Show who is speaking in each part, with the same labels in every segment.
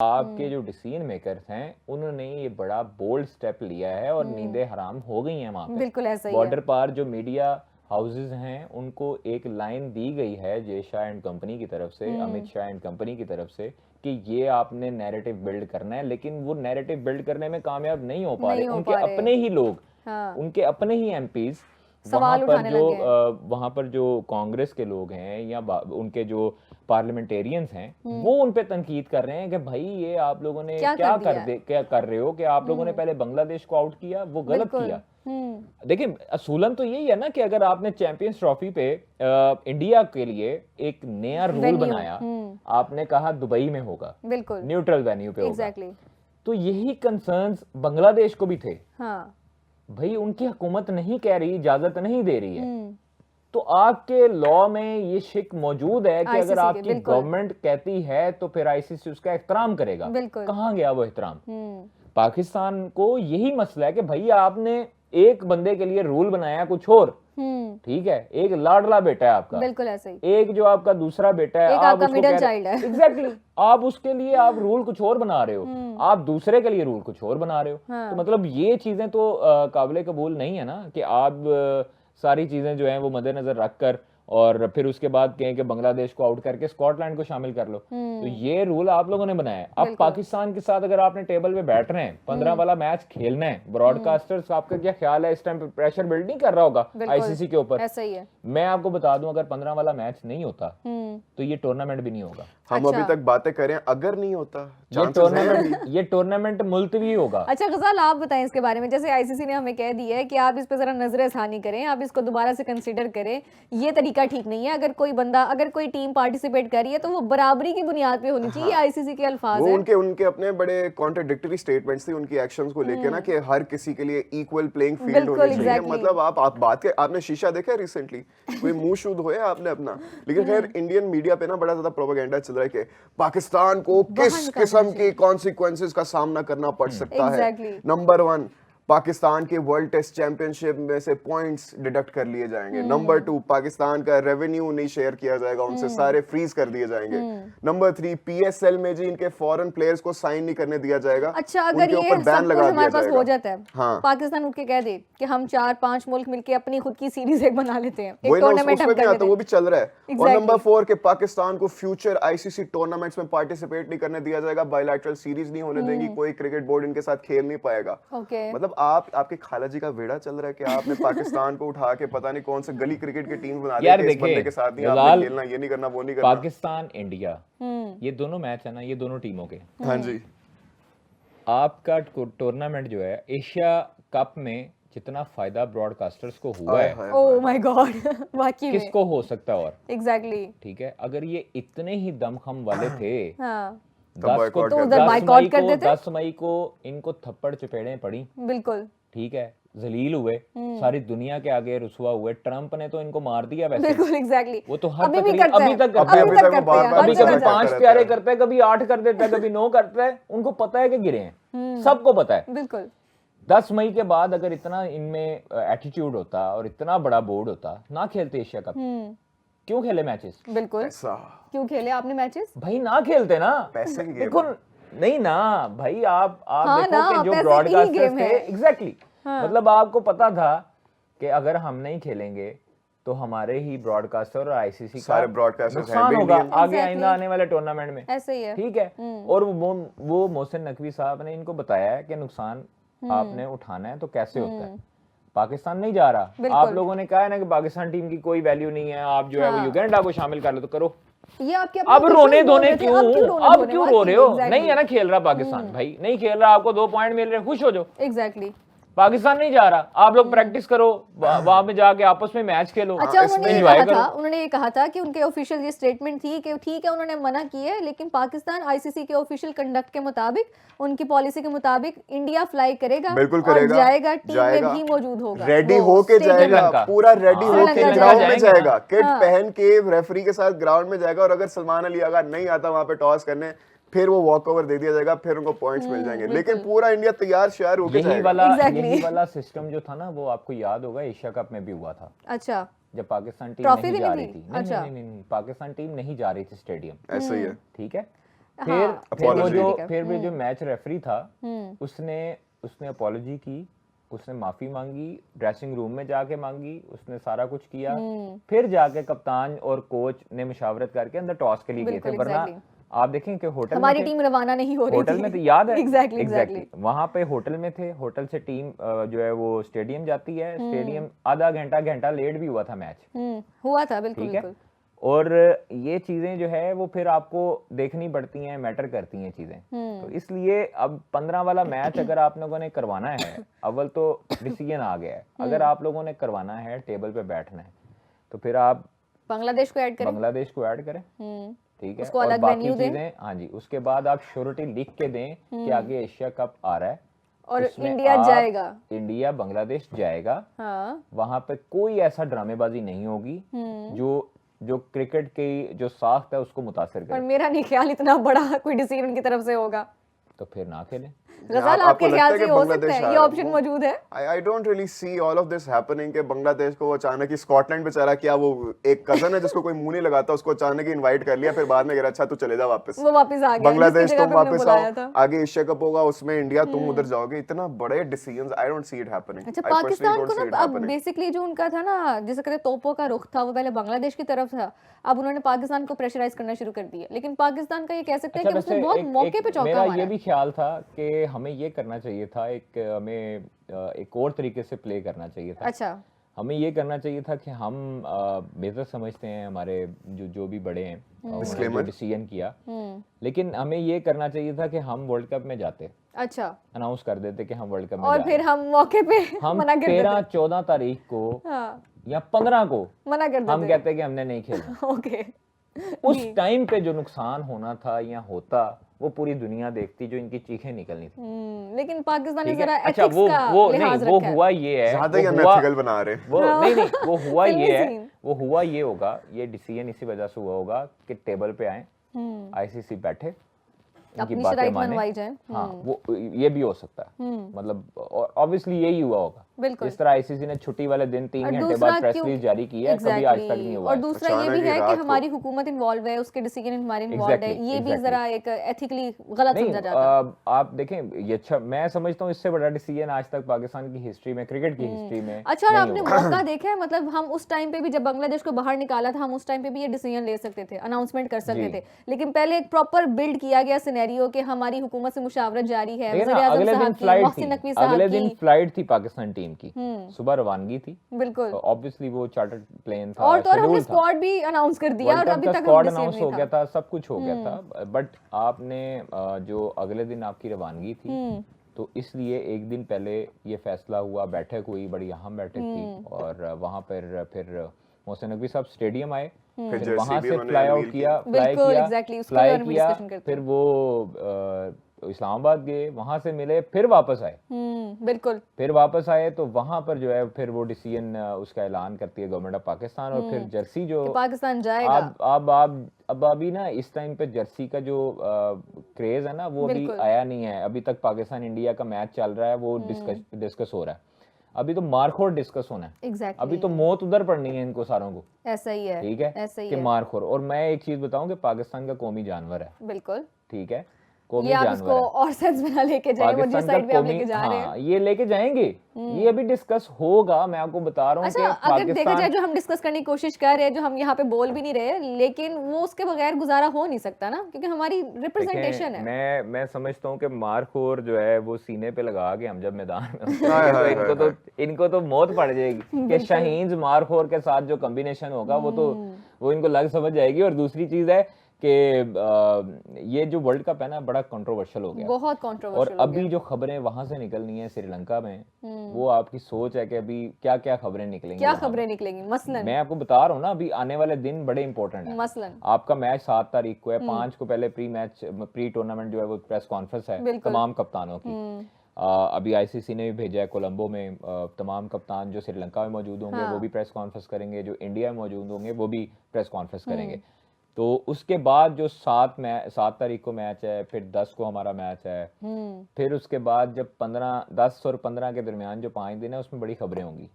Speaker 1: आपके जो decision makers हैं उन्होंने ये बड़ा बोल्ड स्टेप लिया है और नींदें हराम हो गई हैं वहां पे।
Speaker 2: बिल्कुल ऐसा ही है।
Speaker 1: बॉर्डर पार जो मीडिया हाउसेज हैं उनको एक लाइन दी गई है जय शाह एंड कंपनी की तरफ से, अमित शाह एंड कंपनी की तरफ से, कि ये आपने नैरेटिव बिल्ड करना है, लेकिन वो नैरेटिव बिल्ड करने में कामियाब नहीं हो पा रहे। उनके अपने ही लोग, उनके अपने ही एमपीज वहां पर जो कांग्रेस के लोग हैं या उनके जो पार्लियामेंटेरियंस हैं वो उन पे तनकीद कर रहे हैं कि भाई ये आप लोगों ने क्या कर रहे हो, कि आप लोगों ने पहले बांग्लादेश को आउट किया, वो गलत किया। देखिए असूलन तो यही है ना कि अगर आपने चैंपियंस ट्रॉफी पे इंडिया के लिए एक नया रूल बनाया, आपने कहा दुबई में होगा, बिल्कुल न्यूट्रल वेन्यू पे होगा, तो यही कंसर्न्स बांग्लादेश को भी थे। भाई उनकी हुकूमत नहीं कह रही, इजाजत नहीं दे रही है, तो आपके लॉ में ये शिक मौजूद है कि अगर आपकी गवर्नमेंट कहती है तो फिर आईसीसी उसका एहतराम करेगा। कहां गया वो एहतराम? पाकिस्तान को यही मसला है कि भाई आपने एक बंदे के लिए रूल बनाया कुछ और, ठीक है, एक लाडला बेटा है आपका, बिल्कुल ऐसे ही, एक जो आपका दूसरा बेटा है, आप उसको मिडिल चाइल्ड है, एग्जैक्टली आप उसके लिए आप रूल कुछ और बना रहे हो, आप दूसरे के लिए रूल कुछ और बना रहे हो। तो मतलब ये चीजें तो काबिल कबूल नहीं है ना कि आप सारी चीजें जो हैं वो मद्देनजर रखकर और फिर उसके बाद कहें कि बांग्लादेश को आउट करके स्कॉटलैंड को शामिल कर लो। तो ये रूल आप लोगों ने बनाया है। अब पाकिस्तान के साथ अगर आपने टेबल पे बैठ रहे हैं, 15 वाला मैच खेलना है, ब्रॉडकास्टर्स आपका क्या ख्याल है, इस टाइम प्रेशर बिल्ड नहीं कर रहा होगा आईसीसी के ऊपर? ऐसा ही है। मैं आपको बता दूं अगर 15 वाला मैच नहीं होता तो ये टूर्नामेंट भी नहीं होगा।
Speaker 3: हम अभी तक बातें करें, अगर नहीं होता
Speaker 1: ये टूर्नामेंट मुलतवी होगा।
Speaker 2: अच्छा गजाल आप बताएं इसके बारे में, जैसे आईसीसी ने हमें कह दिया है कि आप इस पे जरा नजरसानी करें, आप इसको दोबारा से कंसीडर करें, ये तरीका ठीक नहीं है। अगर कोई बंदा, अगर कोई टीम पार्टिसिपेट कर रही है तो वो बराबरी की बुनियाद पे होनी चाहिए। आईसीसी के अल्फाज
Speaker 3: है, उनके अपने बड़े कॉन्ट्राडिक्टरी स्टेटमेंट्स थे उनकी एक्शंस को लेकर ना, कि हर किसी के लिए इक्वल प्लेइंग फील्ड होनी चाहिए। मतलब आप बात के, आपने शीशा देखा है रिसेंटली, कोई मुंह शुद्ध होया आपने अपना? लेकिन खैर इंडियन मीडिया पे ना बड़ा ज्यादा प्रोपेगेंडा चल रहा है कि पाकिस्तान को किस किस्म की कॉन्सिक्वेंसेस का सामना करना पड़ सकता है। नंबर 1, पाकिस्तान के वर्ल्ड टेस्ट चैंपियनशिप में से पॉइंट्स डिडक्ट कर लिए जाएंगे। नंबर 2, पाकिस्तान का रेवेन्यू नहीं शेयर किया जाएगा उनसे, सारे फ्रीज कर दिए जाएंगे। नंबर 3, पीएसएल में जी इनके फॉरेन प्लेयर्स को साइन नहीं करने दिया जाएगा।
Speaker 2: अच्छा, अगर ये बैन लगा हमारे पास हो जाता है, हाँ, पाकिस्तान उठ के कह दे कि हम 4-5 मुल्क मिलके अपनी खुद की सीरीज एक बना लेते हैं, एक टूर्नामेंट हम कर लेते हैं,
Speaker 3: वो भी चल रहा है। और नंबर 4 के पाकिस्तान को फ्यूचर आईसीसी टूर्नामेंट्स में पार्टिसिपेट नहीं करने दिया जाएगा, बायलैटरल सीरीज नहीं होने देंगी, कोई क्रिकेट बोर्ड इनके साथ खेल नहीं पाएगा। मतलब आपके खाला जी का वेड़ा चल रहा है कि आपने पाकिस्तान को उठा के पता नहीं कौन से गली क्रिकेट की टीम बना दी है, इस बंदे के साथ नहीं आपने खेलना, ये नहीं करना, वो नहीं करना।
Speaker 1: पाकिस्तान इंडिया ये दोनों मैच है ना, ये दोनों टीमों के,
Speaker 3: हाँ जी,
Speaker 1: आपका टूर्नामेंट जो है एशिया कप में जितना फायदा ब्रॉडकास्टर्स को हुआ है,
Speaker 2: ओह माय गॉड, वाकई में
Speaker 1: किसको हो सकता है? और
Speaker 2: एग्जैक्टली ठीक
Speaker 1: है, अगर ये इतने ही दमखम वाले थे, 10 मई को इनको थप्पड़ चपेड़े पड़ी, बिल्कुल ठीक है, जलील हुए, सारी दुनिया के आगे रुसवा हुए। ट्रंप ने तो इनको मार दिया वैसे,
Speaker 2: बिल्कुल एग्जैक्टली,
Speaker 1: वो तो हर अभी तक करता है, कभी 5 प्यारे करता है, कभी 8 कर देता है, कभी 9 करता है। उनको पता है कि गिरे हैं, सबको पता है, बिल्कुल। 10 मई के बाद अगर इतना इनमें एटीट्यूड होता और इतना बड़ा बोर्ड होता, ना खेलते एशिया कप। क्यों खेले मैचेस? बिल्कुल, क्यों खेले आपने मैचेस? भाई ना खेलते ना, पैसे की देखो नहीं ना भाई, आप देखो कि जो ब्रॉडकास्टर्स थे, एग्जैक्टली, मतलब आपको पता था कि अगर हम नहीं खेलेंगे तो हमारे ही ब्रॉडकास्टर और आईसीसी का नुकसान होगा आगे आने वाले टूर्नामेंट में, ऐसे ही है, ठीक है। और वो मोहसिन नकवी साहब ने इनको बताया है कि नुकसान आपने उठाना है तो कैसे होता है। पाकिस्तान नहीं जा रहा, आप लोगों ने कहा है ना कि पाकिस्तान टीम की कोई वैल्यू नहीं है, आप जो है वो युगांडा को शामिल कर लो, तो करो। ये आपके अब रोने धोने क्यों, अब क्यों रो रहे हो? नहीं है ना खेल रहा पाकिस्तान, भाई नहीं खेल रहा, आपको 2 पॉइंट मिल रहे, खुश हो जाओ। एग्जैक्टली, पाकिस्तान नहीं जा रहा, आप लोग प्रैक्टिस करो, वहां पे जाके आपस में मैच खेलो। अच्छा, उन्होंने ये कहा था कि उनके ऑफिशियल ये स्टेटमेंट थी कि ठीक है उन्होंने मना की है, लेकिन पाकिस्तान आईसीसी के ऑफिशियल कंडक्ट के मुताबिक, उनकी पॉलिसी के मुताबिक इंडिया फ्लाई करेगा, बिल्कुल करेगा, और जाएगा, टीम में भी मौजूद होगा, रेडी होके जाएगा, पूरा रेडी होके ग्राउंड में जाएगा, किट पहन के रेफरी के साथ ग्राउंड में जाएगा। और अगर सलमान अली अगर नहीं आता वहां पे टॉस करने, फिर वो वॉक ओवर दे दिया जाएगा, फिर उनको पॉइंट्स मिल जाएंगे, लेकिन पूरा इंडिया तैयार श्यार होके जाएगा। यही वाला सिस्टम जो था ना, वो आपको याद होगा एशिया कप में भी हुआ था। अच्छा, जब पाकिस्तान टीम नहीं जा रही थी, नहीं, पाकिस्तान टीम नहीं जा रही थी स्टेडियम, ऐसा ही है, ठीक है। फिर वो जो मैच रेफरी था उसने अपॉलॉजी की, उसने माफी मांगी, ड्रेसिंग रूम में जाके मांगी, उसने सारा कुछ किया, फिर जाके कप्तान और कोच ने मुशावरत करके अंदर टॉस के लिए गए थे। वरना आप देखें कि होटल
Speaker 2: हमारी टीम रवाना नहीं हो रही थी,
Speaker 1: होटल में तो याद है
Speaker 2: एग्जैक्टली
Speaker 1: वहां पे होटल में थे, होटल से टीम जो है वो स्टेडियम जाती है, स्टेडियम आधा घंटा लेट भी हुआ था मैच,
Speaker 2: हुआ था बिल्कुल बिल्कुल।
Speaker 1: और ये चीजें जो है वो फिर आपको देखनी पड़ती हैं, मैटर करती हैं चीजें। तो इसलिए अब 15 वाला मैच अगर आप लोगों ने करवाना है, अव्वल तो डिसीजन आ गया है, अगर आप लोगों ने करवाना है, टेबल पे बैठना है, तो फिर आप
Speaker 2: बांग्लादेश को ऐड करें,
Speaker 1: ठीक है,
Speaker 2: उसको
Speaker 1: और
Speaker 2: अलग
Speaker 1: बाकी
Speaker 2: वेन्यू दें।
Speaker 1: चीजें, हाँ जी, उसके बाद आप श्योरिटी लिख के दें कि आगे एशिया कप आ रहा है
Speaker 2: और इंडिया
Speaker 1: बांग्लादेश जाएगा,
Speaker 2: हाँ।
Speaker 1: वहां पे कोई ऐसा ड्रामेबाजी नहीं होगी जो क्रिकेट की जो साख्त है उसको मुतासिर करे।
Speaker 2: और मेरा नहीं ख्याल इतना बड़ा कोई डिसीजन उनकी तरफ से होगा,
Speaker 1: तो फिर ना खेलें।
Speaker 2: गजल आपके ख्याल से हो सकता है ये ऑप्शन मौजूद है?
Speaker 3: I don't really see all of this happening कि बांग्लादेश को अचानक ही स्कॉटलैंड बेचारा, क्या वो एक कजन है जिसको कोई मुंह नहीं लगाता, उसको अचानक ही इनवाइट कर लिया, फिर बाद में कह रहा अच्छा तू चले जा वापस,
Speaker 2: वो वापस आ गया,
Speaker 3: बांग्लादेश तुम वापस आओ, आगे एशिया कप होगा उसमें इंडिया तुम उधर जाओगे, इतना बड़े decisions I don't see it happening.
Speaker 2: अच्छा, पाकिस्तान को ना अब बेसिकली जो उनका था ना, जिसे कहते तोपों का रुख था, वो पहले बांग्लादेश की तरफ था, अब उन्होंने पाकिस्तान को प्रेशराइज करना शुरू कर दिया, लेकिन पाकिस्तान का ये कह सकते हैं कि उसने बहुत मौके पे चौका मारा।
Speaker 1: मेरा ये भी ख्याल था कि हमें ये करना चाहिए था, हमें एक और तरीके से प्ले करना चाहिए था।
Speaker 2: अच्छा,
Speaker 1: हमें ये करना चाहिए था कि हम बेहतर समझते हैं हमारे जो भी बड़े हैं, उन्होंने डिसीजन किया, लेकिन हमें ये करना चाहिए था कि हम वर्ल्ड कप में जाते,
Speaker 2: अच्छा,
Speaker 1: अनाउंस कर देते कि हम वर्ल्ड कप में
Speaker 2: और फिर हम मौके पे मना कर देते,
Speaker 1: 13-14 तारीख को या 15 को
Speaker 2: मना कर देते,
Speaker 1: हम कहते कि हमने नहीं खेला।
Speaker 2: ओके,
Speaker 1: उस टाइम पे जो नुकसान होना था या होता वो पूरी दुनिया देखती, जो इनकी चीखें निकलनी थी।
Speaker 2: लेकिन पाकिस्तान ने जरा
Speaker 1: अच्छा
Speaker 2: एथिक्स का लिहाज रखा है।
Speaker 1: वो हुआ ये है,
Speaker 3: ज्यादा ही अनएथिकल बना रहे
Speaker 1: वो नहीं वो हुआ ये है, वो हुआ ये होगा, ये डिसीजन इसी वजह से हुआ होगा कि टेबल पे आए, आईसीसी बैठे, इनकी बातें माने। हाँ, वो ये भी हो सकता है, मतलब ऑब्वियसली यही हुआ होगा। जिस तरह आईसीसी ने छुट्टी वाले दिन 3 घंटे बाद प्रेस रिलीज जारी की है, कभी आज तक नहीं हुआ।
Speaker 2: और दूसरा ये भी है कि हमारी हुकूमत इन्वॉल्व है, उसके डिसीजन हमारे इन्वॉल्व है, ये भी जरा एक एथिकली गलत समझा जाता है।
Speaker 1: आप देखें, ये अच्छा, मैं समझता हूँ इससे बड़ा डिसीजन आज तक पाकिस्तान की हिस्ट्री में, क्रिकेट की हिस्ट्री में।
Speaker 2: अच्छा, और आपने मौका देखा है, मतलब हम उस टाइम पे भी जब बांग्लादेश को बाहर निकाला था, हम उस टाइम पे भी ये डिसीजन ले सकते थे, अनाउंसमेंट कर सकते थे, लेकिन पहले एक प्रॉपर बिल्ड किया गया सिनेरियो कि हमारी हुकूमत से मुशावरत जारी है,
Speaker 1: अगले दिन फ्लाइट थी पाकिस्तान टीम की, सुबह रवानगी थी,
Speaker 2: बिल्कुल,
Speaker 1: ऑब्वियसली वो चार्टर्ड प्लेन था,
Speaker 2: और तो हमने स्क्वाड भी अनाउंस कर दिया, और अभी तक
Speaker 1: स्क्वाड अनाउंस हो गया था, सब कुछ हो गया था, बट आपने जो अगले दिन आपकी रवानगी थी, तो इसलिए एक दिन पहले ये फैसला हुआ, बैठक हुई, बड़ी अहम बैठक थी, और वहां पर फिर मोहसिन नकवी साहब स्टेडियम आए, फिर वहां से फ्लाई आउट किया, फिर वो इस्लामाबाद गए, वहां से मिले, फिर वापस आए,
Speaker 2: बिल्कुल,
Speaker 1: फिर वापस आए, तो वहां पर जो है फिर वो डिसीजन उसका ऐलान करती है गवर्नमेंट ऑफ पाकिस्तान, और फिर जर्सी जो
Speaker 2: पाकिस्तान जाएगा।
Speaker 1: अब अभी ना इस टाइम पे जर्सी का जो क्रेज है ना, वो अभी आया नहीं है, अभी तक पाकिस्तान इंडिया का मैच चल रहा है, वो डिस्कस हो रहा है, अभी तो मारखोर डिस्कस होना है, अभी तो मौत उधर पड़नी है इनको सारों को,
Speaker 2: ऐसा ही है,
Speaker 1: ठीक है, कि मारखोर। और मैं एक चीज बताऊं कि पाकिस्तान का कौमी जानवर है,
Speaker 2: बिल्कुल,
Speaker 1: ठीक है,
Speaker 2: ये आप इसको और सेंस में लेके जाएंगे, जिस साइड पे आप लेके जा रहे हैं,
Speaker 1: ये लेके जाएंगे, ये अभी डिस्कस होगा, मैं आपको बता रहा हूँ।
Speaker 2: अच्छा, अगर देखा जाए जो हम डिस्कस करने की कोशिश कर रहे हैं, जो हम यहाँ पे बोल भी नहीं रहे, लेकिन वो उसके बगैर गुजारा हो नहीं सकता ना, क्योंकि हमारी रिप्रेजेंटेशन है।
Speaker 1: मैं समझता हूँ कि मारखोर जो है वो सीने पे लगा के हम जब मैदान में तो इनको तो मौत पड़ जाएगी कि शाहीन मारखोर के साथ जो कॉम्बिनेशन होगा वो इनको लग समझ जाएगी। और दूसरी चीज है कि ये जो वर्ल्ड कप है ना, बड़ा कंट्रोवर्शियल हो गया,
Speaker 2: बहुत कंट्रोवर्शियल,
Speaker 1: और अभी जो खबरें वहां से निकलनी है श्रीलंका में, वो आपकी सोच है कि अभी क्या क्या खबरें निकलेंगी,
Speaker 2: क्या खबरें निकलेंगी। मसलन मैं
Speaker 1: आपको बता रहा हूँ ना, अभी आने वाले दिन बड़े इंपॉर्टेंट है।
Speaker 2: मसलन आपका
Speaker 1: मैच 7 तारीख को है, 5 को पहले प्री टूर्नामेंट जो है वो प्रेस कॉन्फ्रेंस है तमाम कप्तानों की। अभी आईसीसी ने भी भेजा है कोलंबो में, तमाम कप्तान जो श्रीलंका में मौजूद होंगे वो भी प्रेस कॉन्फ्रेंस करेंगे, जो इंडिया में मौजूद होंगे वो भी प्रेस कॉन्फ्रेंस करेंगे। तो उसके बाद जो 7 तारीख को मैच है, फिर 10 को हमारा मैच है, फिर उसके बाद जब 10 और 15 के दरमियान जो 5 दिन है, उसमें बड़ी खबरें होंगी,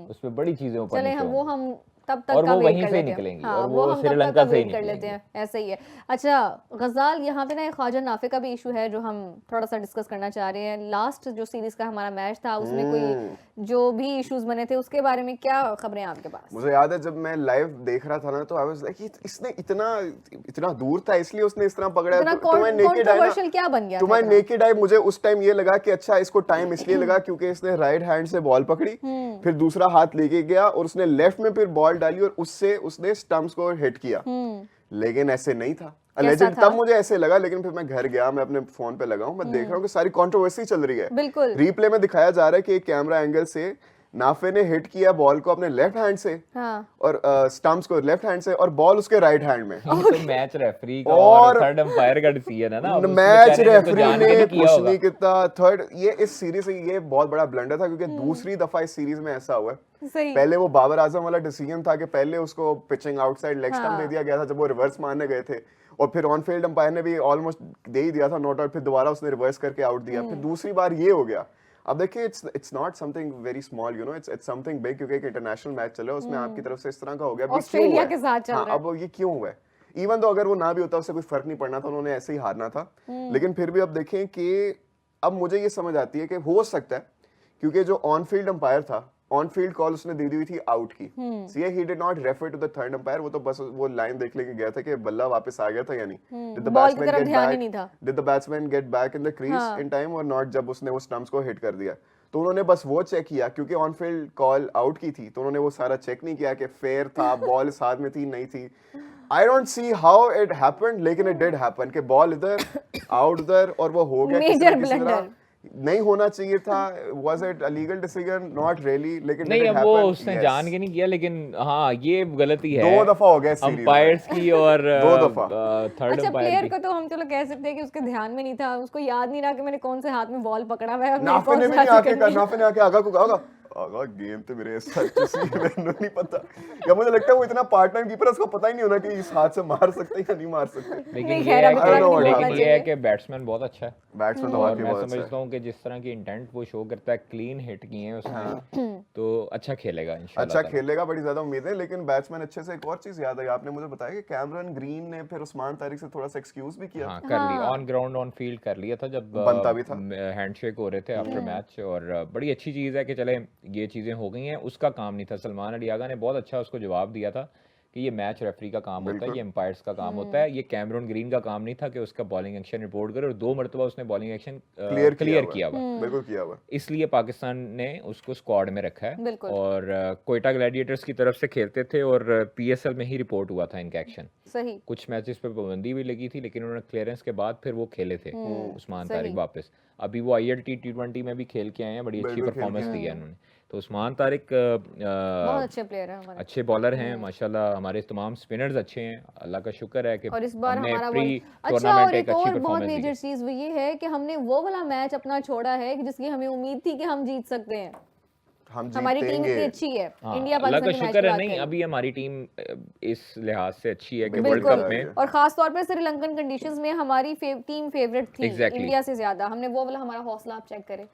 Speaker 1: उसमें बड़ी चीजें ऊपर
Speaker 2: चले वो हम तब तक
Speaker 1: और
Speaker 2: का
Speaker 1: वो
Speaker 2: वेट
Speaker 1: वहीं
Speaker 2: कर
Speaker 1: से
Speaker 2: लेते हैं।
Speaker 1: निकलेंगी
Speaker 2: हाँ,
Speaker 1: और
Speaker 2: वो
Speaker 1: वो
Speaker 2: हम तब तक
Speaker 1: श्रीलंका
Speaker 2: का
Speaker 1: से ही
Speaker 2: वेट कर लेते
Speaker 1: निकलेंगी।
Speaker 2: हैं, ऐसा ही है। अच्छा गजाल, यहाँ पे ना एक ख्वाजा नाफे का भी इशू है जो हम थोड़ा सा डिस्कस करना चाह रहे हैं। लास्ट जो सीरीज का हमारा मैच था उसमें कोई जो भी इश्यूज बने थे उसके बारे में क्या खबरें आपके पास?
Speaker 3: मुझे याद है जब मैं लाइव देख रहा था ना तो आई वाज लाइक इसने इतना दूर था इसलिए उसने इस तरह पकड़ा।
Speaker 2: इतना
Speaker 3: तुम्हें नेकेड आई
Speaker 2: controversial क्या बन गया था
Speaker 3: तुम्हें
Speaker 2: इतना?
Speaker 3: नेकेड आई मुझे उस टाइम ये लगा कि अच्छा इसको टाइम इसलिए लगा क्योंकि इसने राइट हैंड से बॉल पकड़ी, फिर दूसरा हाथ लेके गया और उसने लेफ्ट में फिर बॉल डाली और उससे उसने स्टंप्स को हिट किया। लेकिन ऐसे नहीं था alleged, तब मुझे ऐसे लगा, लेकिन फिर मैं घर गया, मैं अपने फोन पे लगा हूं, मैं देख रहा हूं कि सारी कंट्रोवर्सी चल रही है।
Speaker 2: बिल्कुल।
Speaker 3: रिप्ले में दिखाया जा रहा है कि एक कैमरा एंगल से नाफे ने हिट किया बॉल को अपने लेफ्ट हैंड से,
Speaker 2: हाँ।
Speaker 3: और स्टंप्स को लेफ्ट हैंड से और बॉल उसके राइट हैंड में।
Speaker 1: ये तो मैच रेफरी का और थर्ड अंपायर का डिसीजन है ना। अब उसमें
Speaker 3: मैच
Speaker 1: बेचारे ने तो
Speaker 3: रेफरी
Speaker 1: जान के
Speaker 3: ने
Speaker 1: नहीं किया
Speaker 3: कुछ
Speaker 1: होगा।
Speaker 3: नहीं किया। थर्ड ये इस सीरीज से ये बहुत बड़ा ब्लंडर था क्योंकि दूसरी दफा इस सीरीज में ऐसा हुआ है।
Speaker 2: सही।
Speaker 3: पहले वो बाबर आजम वाला डिसीजन था कि पहले उसको पिचिंग आउटसाइड लेग स्टंप दे दिया गया था जब वो रिवर्स मारने गए थे, और फिर ऑन फील्ड अंपायर ने भी ऑलमोस्ट दे ही दिया था नॉट आउट, फिर दोबारा उसने रिवर्स करके आउट दिया, फिर दूसरी बार ये हो गया। अब देखिए it's not something very small, you know, it's something big, क्योंकि एक इंटरनेशनल मैच चल रहा है उसमें आपकी तरफ से इस तरह का हो गया। अब ये क्यों
Speaker 2: ऑस्ट्रेलिया
Speaker 3: हुआ
Speaker 2: के
Speaker 3: है?
Speaker 2: साथ चल
Speaker 3: हाँ,
Speaker 2: रहा है।
Speaker 3: अब ये क्यों हुआ है? इवन तो अगर वो ना भी होता उससे कोई फर्क नहीं पड़ना था, उन्होंने ऐसे ही हारना था, लेकिन फिर भी अब देखें कि अब मुझे ये समझ आती है कि हो सकता है क्योंकि जो ऑन फील्ड अंपायर था, ऑन फील्ड कॉल उसने दे दी हुई थी आउट की, see he did not refer to the third umpire, वो तो बस वो लाइन देख लेके गया था कि बल्ला वापस आ गया था या नहीं, डिड द
Speaker 2: बॉल की
Speaker 3: बैट्समैन
Speaker 2: तरफ
Speaker 3: गेट
Speaker 2: ध्यान ही नहीं था।
Speaker 3: Back, did the batsman get back in the crease in time और नॉट, जब उसने वो स्टंप्स को हिट कर दिया। तो उन्होंने बस वो चेक किया क्योंकि ऑन फील्ड कॉल आउट की थी, तो उन्होंने वो सारा चेक नहीं किया कि फेयर था, बॉल इस हाथ में थी नहीं थी। I don't see how it happened, लेकिन इट डिड हैपन कि बॉल इधर आउट उधर और वो हो गया किसी
Speaker 2: Major
Speaker 3: न किसी तरह।
Speaker 2: blunder।
Speaker 3: नहीं होना चाहिए था, was it a legal decision? Not really, लेकिन
Speaker 1: नहीं,
Speaker 3: it
Speaker 1: अब वो
Speaker 3: happened,
Speaker 1: उसने
Speaker 3: yes.
Speaker 1: जान के नहीं किया, लेकिन हाँ ये गलती है
Speaker 3: दो दफा हो गया सीरीज में।
Speaker 1: अंपायर्स की और
Speaker 3: दो दफा।
Speaker 1: थर्ड
Speaker 2: अच्छा,
Speaker 1: अंपायर
Speaker 2: प्लेयर
Speaker 1: की।
Speaker 2: को तो हम चलो कह सकते हैं कि उसके ध्यान में नहीं था, उसको याद नहीं रहा कि मैंने कौन से हाथ में बॉल पकड़ा हुआ है और मेरे
Speaker 3: नाफे
Speaker 2: कौन
Speaker 3: ने
Speaker 2: से
Speaker 3: भी
Speaker 2: हाथ
Speaker 3: नहीं
Speaker 2: से
Speaker 3: आके
Speaker 2: करनी है।
Speaker 3: नाफे ने आके आगा को कहा आगा गेम तो मेरे सच से मैंने नहीं पता, या मुझे लगता है वो इतना पार्ट टाइम कीपर है उसको पता ही नहीं होना कि इस हाथ से मार सकते हैं या नहीं मार सकते।
Speaker 1: लेकिन
Speaker 2: नहीं,
Speaker 1: ये
Speaker 2: खैर,
Speaker 1: है
Speaker 2: अब
Speaker 3: I don't know what
Speaker 1: कि
Speaker 3: happened.
Speaker 1: लेकिन ये है कि बैट्समैन बहुत अच्छा है
Speaker 3: बैट्समैन तो
Speaker 1: और
Speaker 3: वाकई
Speaker 1: मैं
Speaker 3: बहुत अच्छा
Speaker 1: समझता
Speaker 3: है।
Speaker 1: हूँ कि जिस तरह की इंटेंट वो शो करता है, क्लीन हिट किए हैं उसने, तो अच्छा खेलेगा इंशाल्लाह
Speaker 3: अच्छा
Speaker 1: ताला।
Speaker 3: खेलेगा, बड़ी ज्यादा उम्मीद है। लेकिन बैट्समैन अच्छे से, एक और चीज याद आई, आपने मुझे बताया कि कैमरन ग्रीन ने फिर उस्मान तारिक से थोड़ा सा एक्सक्यूज भी किया।
Speaker 1: हाँ कर लिया, ऑन ग्राउंड ऑन फील्ड कर लिया था जब
Speaker 3: बनता भी था।
Speaker 1: हैंडशेक हो रहे थे आफ्टर मैच, और बड़ी अच्छी चीज़ है कि चले ये चीज़ें हो गई हैं, उसका काम नहीं था। सलमान अली आगा ने बहुत अच्छा उसको जवाब दिया था कि ये मैच रेफरी का काम होता है, ये एम्पायर्स का काम होता है, ये कैमरून ग्रीन का काम नहीं था कि उसका बॉलिंग एक्शन रिपोर्ट करे, और 2 मरतबा उसने बॉलिंग एक्शन क्लियर किया हुआ।
Speaker 3: बिल्कुल किया हुआ।
Speaker 1: इसलिए पाकिस्तान ने उसको स्क्वाड में रखा है,
Speaker 2: बिल्कुल।
Speaker 1: और कोयटा ग्लैडिएटर्स की तरफ से खेलते थे और पीएसएल में ही रिपोर्ट हुआ था इनका एक्शन।
Speaker 2: सही।
Speaker 1: कुछ मैचेस पे पाबंदी भी लगी थी, लेकिन उन्होंने क्लियरेंस के बाद फिर वो खेले थे उस्मान तारिक वापस। अभी वो ILT T20 में भी खेल के आए हैं, बड़ी अच्छी
Speaker 3: बिल्कुल खेल
Speaker 1: परफॉर्मेंस
Speaker 3: के
Speaker 1: दी है उन्होंने। तो उस्मान तारिक
Speaker 2: बहुत अच्छे प्लेयर है हमारे।
Speaker 1: अच्छे बॉलर हैं माशाल्लाह, हमारे तमाम स्पिनर्स अच्छे हैं, अल्लाह का शुक्र है कि
Speaker 2: और इस बार
Speaker 1: हमने
Speaker 2: हमारा
Speaker 1: प्री
Speaker 2: अच्छा,
Speaker 1: टूर्नामेंट
Speaker 2: और एक
Speaker 1: एक अच्छी
Speaker 2: और बहुत
Speaker 1: परफॉर्मेंस दी
Speaker 2: मेजर
Speaker 1: है।
Speaker 2: चीज वो ये है कि हमने वो वाला मैच अपना छोड़ा है कि जिसकी हमें उम्मीद थी कि हम जीत सकते हैं।
Speaker 3: हम
Speaker 2: हमारी टीम
Speaker 3: जीतेंगे।
Speaker 2: इतनी अच्छी है,
Speaker 1: हाँ,
Speaker 2: इंडिया
Speaker 1: अल्लाह
Speaker 2: पाकिस्तान
Speaker 1: का
Speaker 2: के मैच
Speaker 1: शुक्र
Speaker 2: की
Speaker 1: है।
Speaker 2: बात
Speaker 1: नहीं,
Speaker 2: करें।
Speaker 1: अभी हमारी टीम इस लिहाज से अच्छी है कि वर्ल्ड
Speaker 2: बिल्कुल।
Speaker 1: कप में
Speaker 2: और खास तौर पे श्रीलंकन कंडीशंस में हमारी टीम फेवरेट थी
Speaker 1: Exactly.
Speaker 2: इंडिया से ज्यादा। हमने वो वाला हमारा हौसला आप चेक करें।